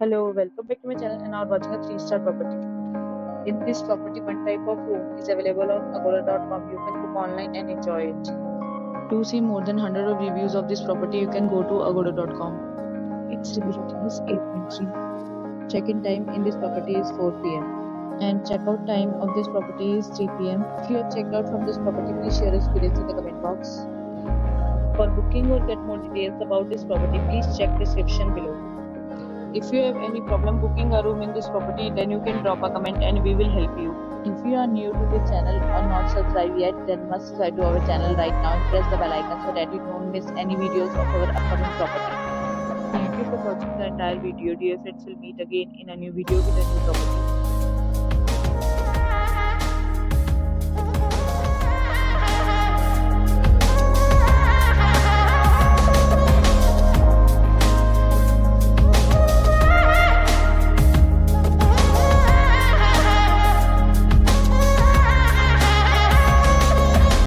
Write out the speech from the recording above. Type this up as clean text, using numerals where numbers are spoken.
Hello, welcome back to my channel and now watching a 3-star property. In this property, one type of room is available on agoda.com. You can book online and enjoy it. To see more than 100 of reviews of this property, you can go to agoda.com. Its review rating is 8.3. Check-in time in this property is 4 p.m. and check-out time of this property is 3 p.m. If you have checked out from this property, please share your experience in the comment box. For booking or get more details about this property, please check description below. If you have any problem booking a room in this property, then you can drop a comment and we will help you. If you are new to this channel or not subscribed yet, then must subscribe to our channel right now and press the bell icon so that you don't miss any videos of our upcoming property. Thank you for watching the entire video. Dear friends, will meet again in a new video with a new property.